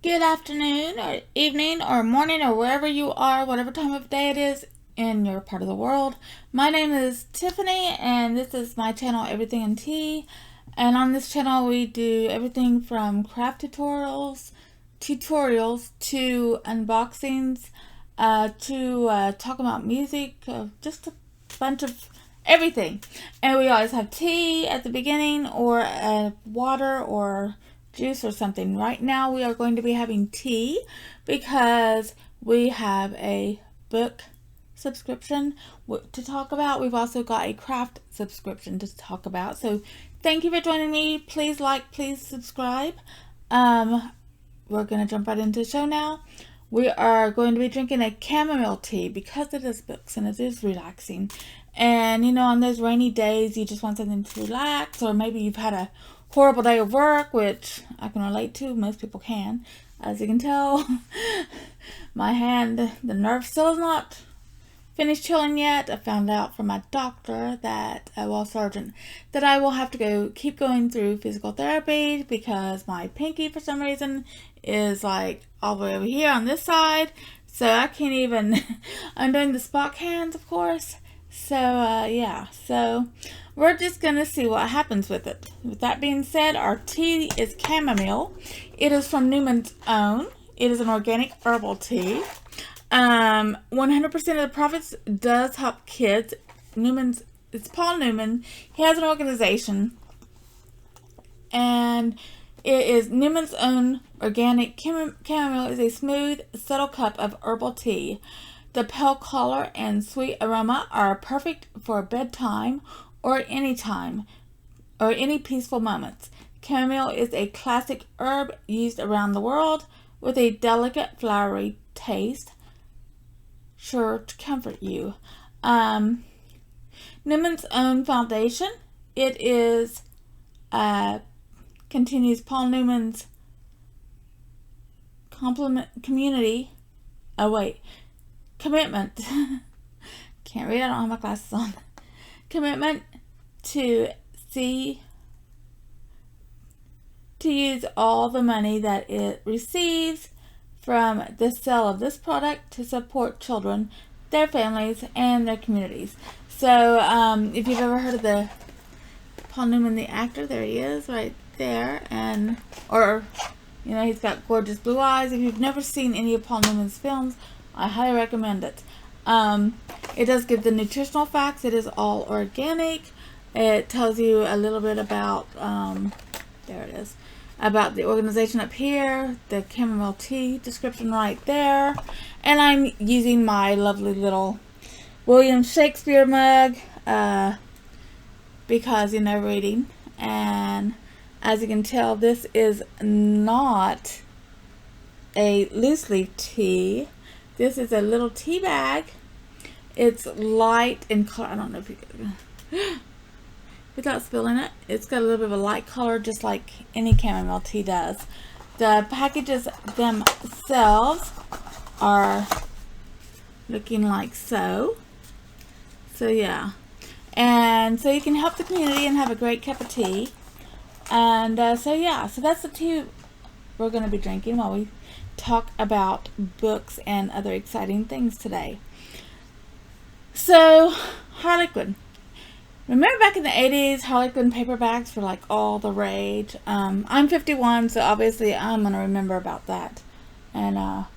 Good afternoon or evening or morning or wherever you are, whatever time of day it is in your part of the world. My name is Tiffany and this is my channel Everything in Tea. And on this channel we do everything from craft tutorials to unboxings, to talk about music, just a bunch of everything. And we always have tea at the beginning or water or juice or something. Right now we are going to be having tea because we have a book subscription to talk about. We've also got a craft subscription to talk about. So thank you for joining me. Please like, please subscribe. We're going to jump right into the show now. We are going to be drinking a chamomile tea because it is books and it is relaxing. And you know, on those rainy days you just want something to relax, or maybe you've had a horrible day of work, which I can relate to. Most people can. As you can tell, my hand, the nerve still is not finished healing yet. I found out from my doctor that, surgeon, that I will have to keep going through physical therapy because my pinky, for some reason, is like all the way over here on this side. So I can't even, I'm doing the Spock hands, of course. So, yeah. So we're just going to see what happens with it. With that being said, our tea is chamomile. It is from Newman's Own. It is an organic herbal tea. 100% of the profits does help kids. It's Paul Newman. He has an organization. And it is Newman's Own organic chamomile is a smooth, subtle cup of herbal tea. The pale color and sweet aroma are perfect for bedtime or any time or any peaceful moments. Chamomile is a classic herb used around the world with a delicate flowery taste, sure to comfort you. Newman's Own Foundation. It is continues Paul Newman's commitment. Can't read. I don't have my glasses on. Commitment to use all the money that it receives from the sale of this product to support children, their families, and their communities. So, if you've ever heard of the Paul Newman, the actor, there he is, right there, you know, he's got gorgeous blue eyes. If you've never seen any of Paul Newman's films, I highly recommend it. It does give the nutritional facts. It is all organic. It tells you a little bit about, there it is, about the organization up here, the chamomile tea description right there. And I'm using my lovely little William Shakespeare mug, because, you know, reading. And as you can tell, this is not a loose leaf tea. This is a little tea bag. It's light in color. I don't know if you can, without spilling it. It's got a little bit of a light color, just like any chamomile tea does. The packages themselves are looking like so. So yeah. And so you can help the community and have a great cup of tea. And so yeah, so that's the tea we're going to be drinking while we talk about books and other exciting things today. So, Harlequin. Remember back in the 80s, Harlequin paperbacks were like all the rage. I'm 51, so obviously I'm going to remember about that. And, of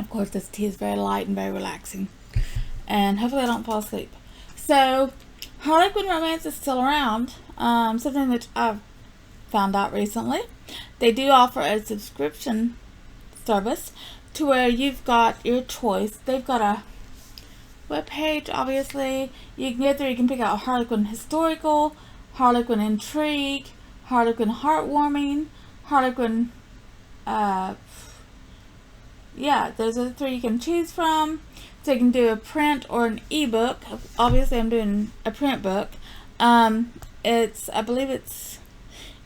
course, this tea is very light and very relaxing. And hopefully I don't fall asleep. So, Harlequin romance is still around. Something that I've found out recently. They do offer a subscription service to where you've got your choice. They've got a webpage, obviously. You can go through, you can pick out Harlequin Historical, Harlequin Intrigue, Harlequin Heartwarming, Harlequin, yeah, those are the three you can choose from. So you can do a print or an ebook. Obviously I'm doing a print book. I believe it's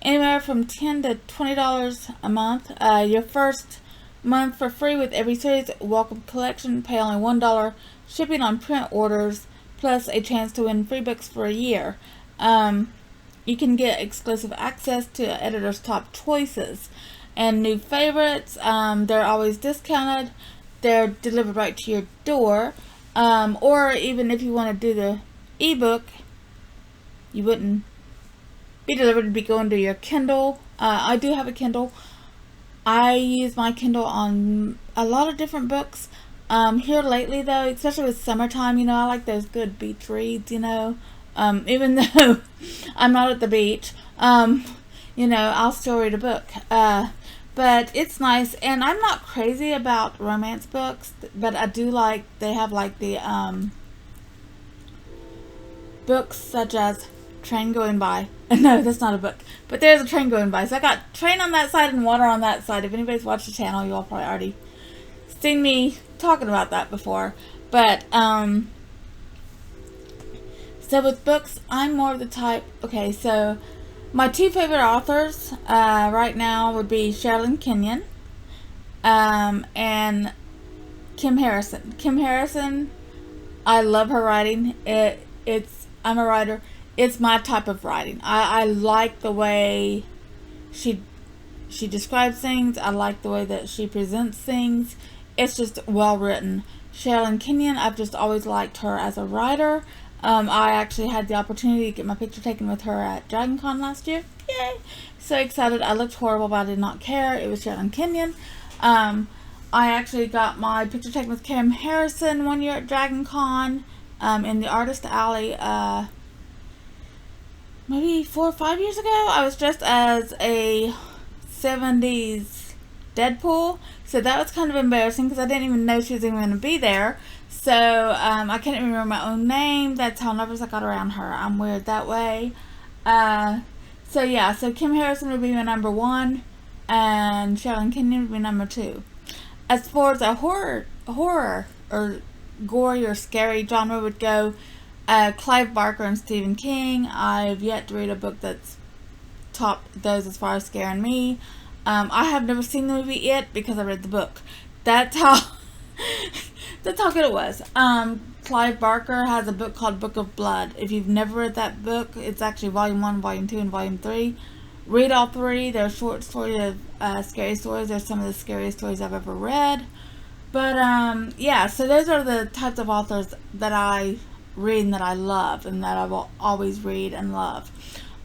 anywhere from $10 to $20 a month. Your first month for free with every series. Welcome collection. Pay only $1 shipping on print orders, plus a chance to win free books for a year. You can get exclusive access to editor's top choices. and new favorites. They're always discounted. They're delivered right to your door. Or even if you want to do the ebook, you wouldn't be delivered to be going to your Kindle. I do have a Kindle. I use my Kindle on a lot of different books. Here lately though, especially with summertime, I like those good beach reads, even though I'm not at the beach, I'll still read a book. But it's nice, and I'm not crazy about romance books, but I do like, they have like the, books such as Train Going By. No, that's not a book, but there's a train going by. So I got train on that side and water on that side. If anybody's watched the channel, you all probably already seen me talking about that before. But, so with books, I'm more of the type, okay, so my two favorite authors right now would be Sherrilynnkenyon and Kim Harrison. Kim Harrison, I love her writing. I'm a writer. It's my type of writing. I like the way she describes things. I like the way that she presents things. It's just well written. Sherrilynnkenyon, I've just always liked her as a writer. I actually had the opportunity to get my picture taken with her at DragoncOn last year. Yay! So excited. I looked horrible, but I did not care. It was Sherrilynnkenyon. I actually got my picture taken with Kim Harrison one year at DragoncOn in the Artist Alley. Maybe 4 or 5 years ago. I was dressed as a 70s Deadpool. So that was kind of embarrassing because I didn't even know she was even going to be there. So, I can't even remember my own name. That's how nervous I got around her. I'm weird that way. So yeah, so Kim Harrison would be my number 1, and Sherrilynnkenyon would be number 2. As far as a horror or gory or scary genre would go, Clivebarker and Stephen King. I've yet to read a book that's topped those as far as scaring me. I have never seen the movie It because I read the book. That's how good it was. Clivebarker has a book called Book of Blood. If you've never read that book, it's actually volume 1, volume 2, and volume 3. Read all 3. They're short stories of scary stories. They're some of the scariest stories I've ever read. But yeah, so those are the types of authors that I read and that I love and that I will always read and love.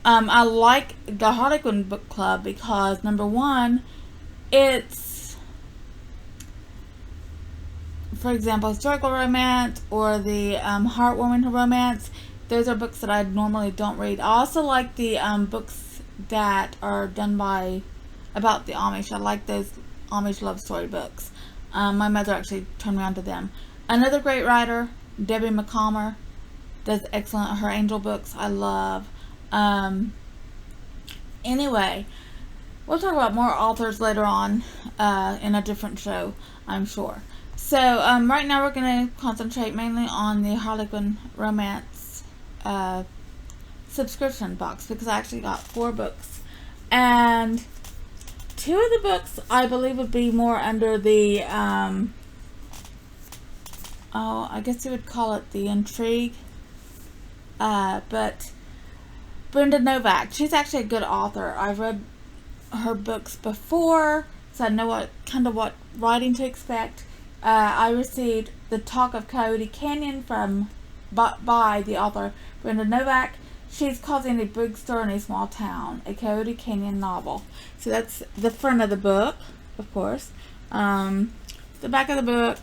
I like the Harlequin book club because, number 1, it's, for example, historical romance or the heartwarming romance. Those are books that I normally don't read. I also like the books that are done about the Amish. I like those Amish love story books. My mother actually turned me on to them. Another great writer, Debbie McCalmer, does excellent. Her angel books I love. Anyway, we'll talk about more authors later on in a different show, I'm sure. So right now we're going to concentrate mainly on the Harlequin romance subscription box because I actually got 4 books. And 2 of the books I believe would be more under the I guess you would call it the intrigue. But Brenda Novak, she's actually a good author. I've read her books before, so I know what writing to expect. I received The Talk of Coyote Canyon by the author Brenda Novak. She's causing a big stir in a small town, a Coyote Canyon novel. So that's the front of the book, of course. The back of the book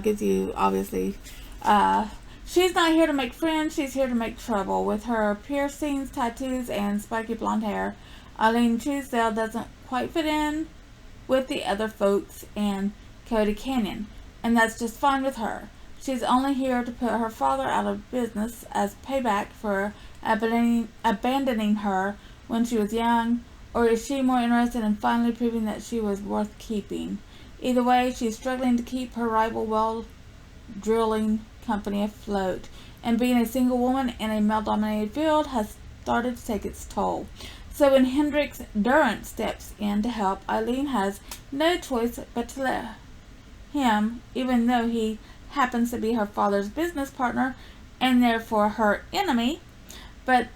gives you, obviously, she's not here to make friends, she's here to make trouble. With her piercings, tattoos, and spiky blonde hair, Eileen Truesdale doesn't quite fit in with the other folks in Coyote Canyon, and that's just fine with her. She's only here to put her father out of business as payback for abandoning her when she was young, or is she more interested in finally proving that she was worth keeping? Either way, she's struggling to keep her rival well-drilling company afloat, and being a single woman in a male-dominated field has started to take its toll. So when Hendrix Durrant steps in to help, Eileen has no choice but to let him, even though he happens to be her father's business partner and therefore her enemy. But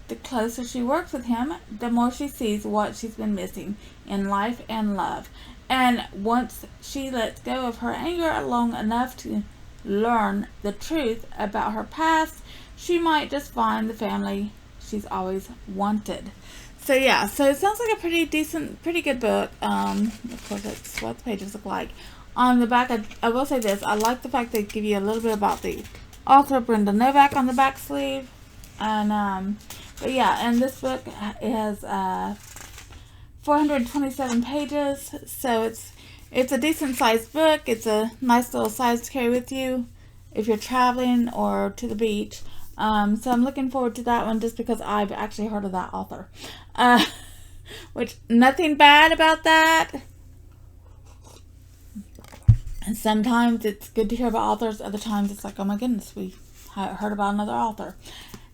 the closer she works with him, the more she sees what she's been missing in life and love. And once she lets go of her anger long enough to learn the truth about her past, she might just find the family she's always wanted. So yeah, so it sounds like a pretty good book. Of course, that's what the pages look like. On the back, I will say this: I like the fact they give you a little bit about the author, Brenda Novak, on the back sleeve. And but yeah, and this book has 427 pages, so it's a decent sized book. It's a nice little size to carry with you if you're traveling or to the beach. So I'm looking forward to that one just because I've actually heard of that author. Which, nothing bad about that. And sometimes it's good to hear about authors. Other times it's like, oh my goodness, we heard about another author.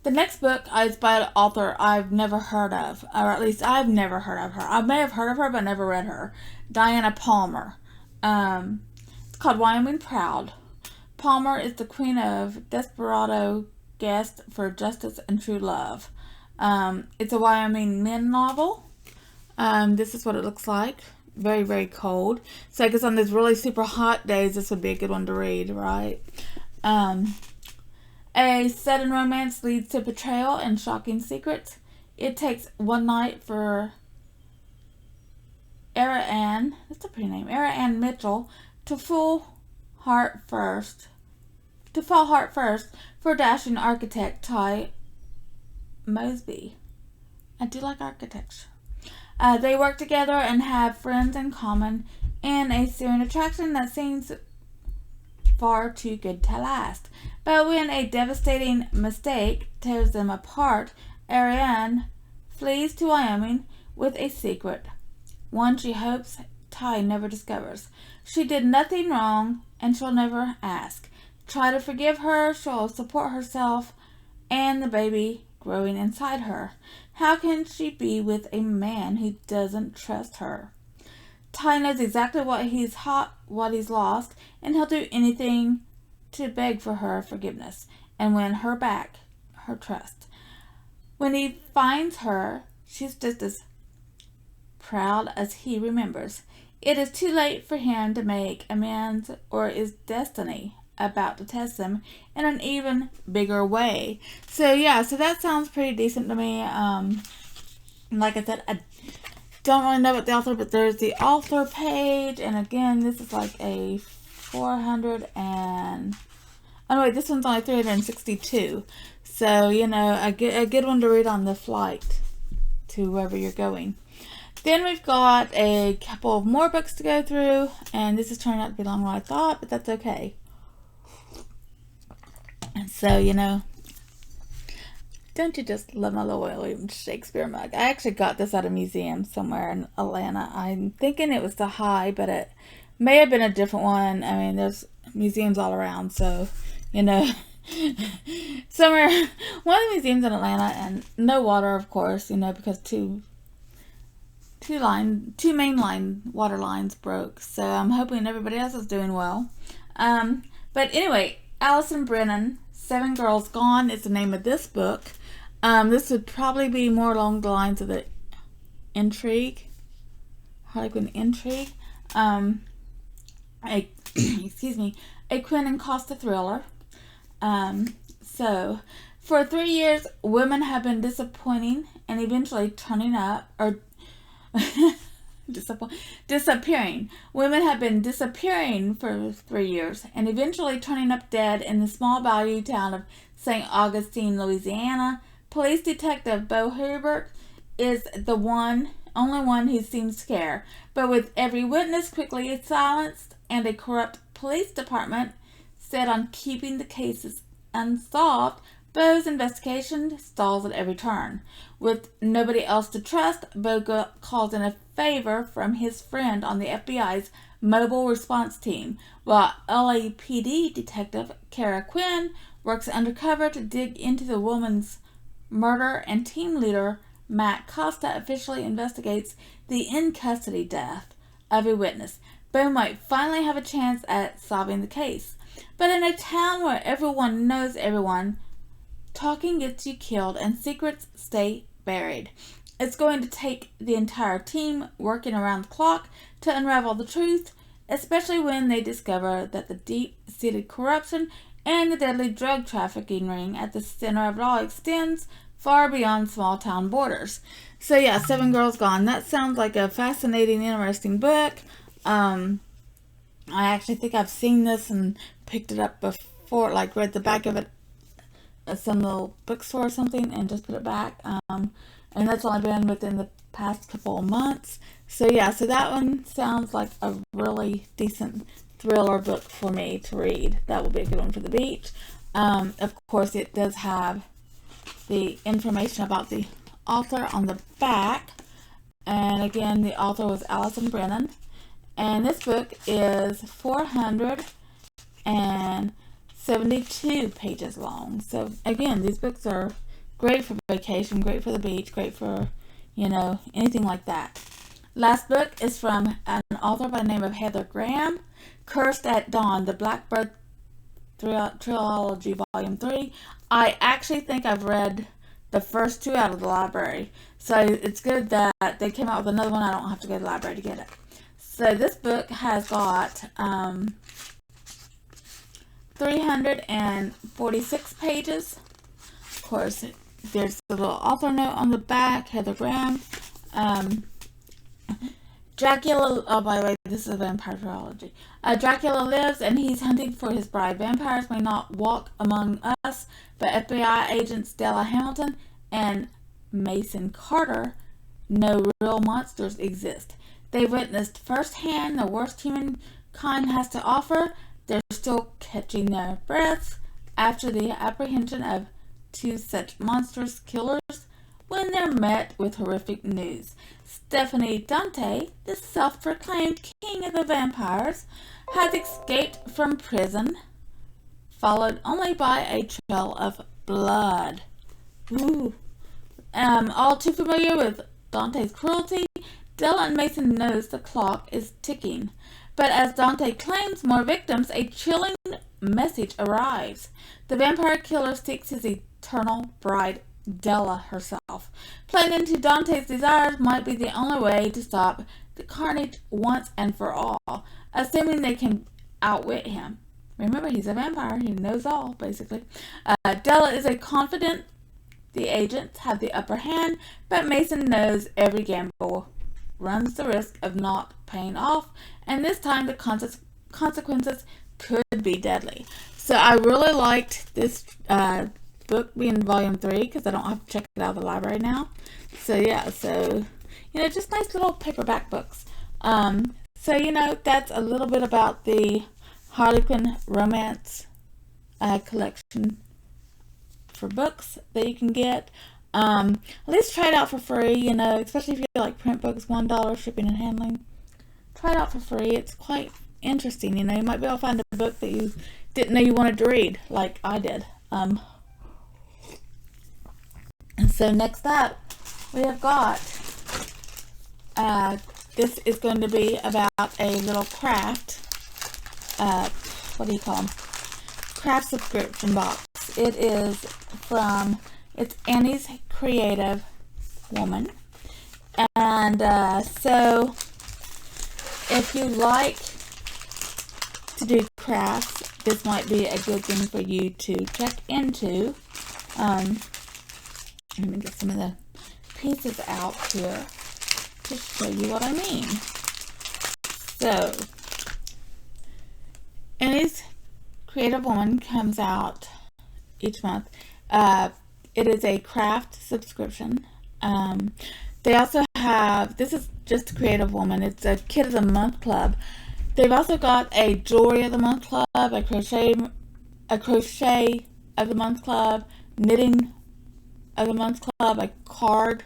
The next book is by an author I've never heard of. Or at least I've never heard of her. I may have heard of her, but never read her. Dianapalmer. It's called Wyoming Proud. Palmer is the queen of desperado quest for justice and true love. It's a Wyoming men novel. This is what it looks like. Very, very cold. So I guess on these really super hot days, this would be a good one to read, right? A sudden romance leads to betrayal and shocking secrets. It takes one night for Ann, that's a pretty name, Ann Mitchell, to fall heart first for dashing architect Ty Mosby. I do like architecture. They work together and have friends in common in a searing attraction that seems far too good to last. But when a devastating mistake tears them apart, Ariane flees to Wyoming with a secret, one she hopes Ty never discovers. She did nothing wrong, and she'll never ask. Try to forgive her, she'll support herself and the baby growing inside her. How can she be with a man who doesn't trust her? Ty knows exactly what he's lost, and he'll do anything to beg for her forgiveness and win her back, her trust. When he finds her, she's just as proud as he remembers. It is too late for him to make amends, or is destiny about to test him in an even bigger way? So yeah, so that sounds pretty decent to me. Like I said, I don't really know about the author, but there's the author page, and again, this is like a 400 and oh wait, this one's only 362. So you know, a good one to read on the flight to wherever you're going. Then we've got a couple of more books to go through, and this is turning out to be longer than I thought, but that's okay. And so, you know, don't you just love my little William Shakespeare mug? I actually got this at a museum somewhere in Atlanta. I'm thinking it was the High, but it may have been a different one. I mean, there's museums all around, so, you know, somewhere, one of the museums in Atlanta, and no water, of course, you know, because two main line water lines broke. So I'm hoping everybody else is doing well. But anyway, Allisonbrennan, 7 Girls Gone is the name of this book. This would probably be more along the lines of the intrigue, Harlequin intrigue. Excuse me, a Quinn and Costa thriller. So for 3 years, women have been disappointing and eventually turning up, or disappearing. Women have been disappearing for 3 years and eventually turning up dead in the small bayou town of St. Augustine, Louisiana. Police Detective Bo Hubert is the only one who seems to care, but with every witness quickly silenced and a corrupt police department set on keeping the cases unsolved, Bo's investigation stalls at every turn. With nobody else to trust, Bo calls in a favor from his friend on the FBI's mobile response team, while LAPD detective Kara Quinn works undercover to dig into the woman's murder, and team leader Matt Costa officially investigates the in-custody death of a witness. Bo might finally have a chance at solving the case. But in a town where everyone knows everyone, talking gets you killed and secrets stay buried. It's going to take the entire team working around the clock to unravel the truth, especially when they discover that the deep-seated corruption and the deadly drug trafficking ring at the center of it all extends far beyond small-town borders. So yeah, Seven Girls Gone. That sounds like a fascinating, interesting book. I actually think I've seen this and picked it up before, like read the back of it at some little bookstore or something and just put it back. And that's only been within the past couple of months. So yeah, so that one sounds like a really decent thriller book for me to read. That will be a good one for the beach. Of course, it does have the information about the author on the back. And again, the author was Allisonbrennan. And this book is 472 pages long. So again, these books are great for vacation, great for the beach, great for, anything like that. Last book is from an author by the name of heathergraham, Cursed at Dawn, the Blackbird Trilogy, Volume 3. I actually think I've read the first two out of the library. So it's good that they came out with another one. I don't have to go to the library to get it. So this book has got 346 pages. Of course, there's a little author note on the back, heathergraham. Dracula, oh, by the way, this is a vampire trilogy. Dracula lives and he's hunting for his bride. Vampires may not walk among us, but FBI agents Della Hamilton and Mason Carter know real monsters exist. They've witnessed firsthand the worst humankind has to offer. They're still catching their breaths after the apprehension of two such monstrous killers when they're met with horrific news. Stephanie Dante, the self-proclaimed king of the vampires, has escaped from prison, followed only by a trail of blood. Ooh. All too familiar with Dante's cruelty, Della and Mason knows the clock is ticking. But as Dante claims more victims, a chilling message arrives. The vampire killer seeks his eternal bride, Della herself. Playing into Dante's desires might be the only way to stop the carnage once and for all, assuming they can outwit him. Remember, he's a vampire. He knows all, basically. Della is a confident. The agents have the upper hand, but Mason knows every gamble runs the risk of not paying off, and this time the consequences could be deadly. So I really liked this book being volume 3 because I don't have to check it out of the library now. So yeah, just nice little paperback books. That's a little bit about the Harlequin romance collection for books that you can get. At least try it out for free, especially if you like print books, $1 shipping and handling. Try it out for free. It's quite interesting, you might be able to find a book that you didn't know you wanted to read, like I did. And so next up, we have got, this is going to be about a little craft, what do you call them? Craft subscription box. It is from, it's Annie's Creative Woman. And so if you like to do crafts, this might be a good thing for you to check into. Let me get some of the pieces out here to show you what I mean. So, Annie's Creative Woman comes out each month. It is a craft subscription. They also have, this is just Creative Woman, it's a Kit of the Month Club. They've also got a Jewelry of the Month Club, a Crochet of the Month Club, Knitting of the Month Club, a Card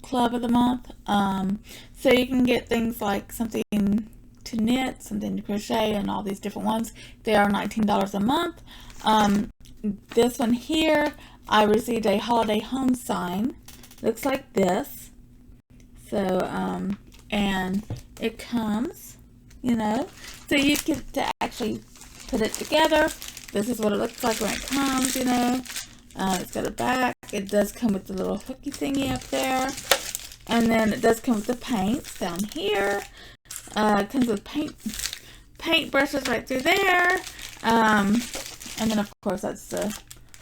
Club of the Month. So you can get things like something to knit, something to crochet, and all these different ones. They are $19 a month. This one here, I received a holiday home sign. Looks like this. So, and it comes, so you get to actually put it together. This is what it looks like when it comes, It's got a back. It does come with the little hooky thingy up there. And then it does come with the paints down here. It comes with paint brushes right through there. And then, of course, that's the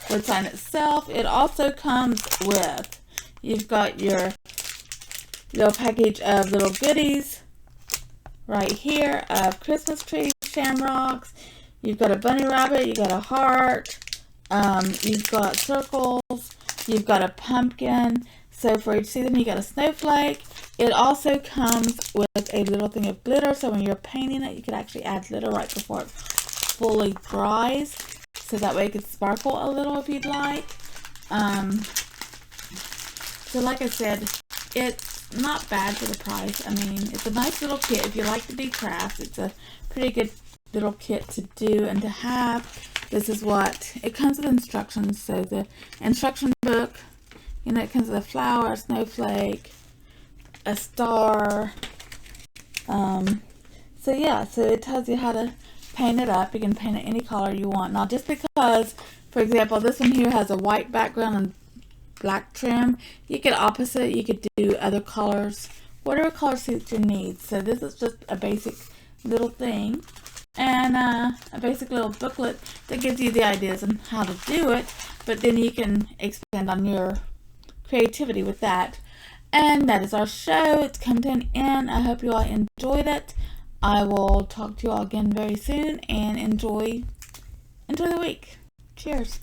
wood sign itself. It also comes with, you've got your little package of little goodies right here of Christmas trees, shamrocks. You've got a bunny rabbit. You've got a heart. You've got circles. You've got a pumpkin. So for each season, you got a snowflake. It also comes with a little thing of glitter. So when you're painting it, you could actually add glitter right before it fully dries. So that way it could sparkle a little if you'd like. So like I said, it's not bad for the price. I mean, it's a nice little kit. If you like to do crafts, it's a pretty good little kit to do and to have. This is what it comes with instructions. So the instruction book, you know, it comes with a flower, a snowflake, a star. So yeah, so it tells you how to paint it up. You can paint it any color you want. Now, just because, for example, this one here has a white background and black trim, you could opposite. You could do other colors, whatever color suits your needs. So this is just a basic little thing. And a basic little booklet that gives you the ideas on how to do it, but then you can expand on your creativity with that. And that is our show. It's come to an end. I hope you all enjoyed it. I will talk to you all again very soon, and enjoy the week. Cheers.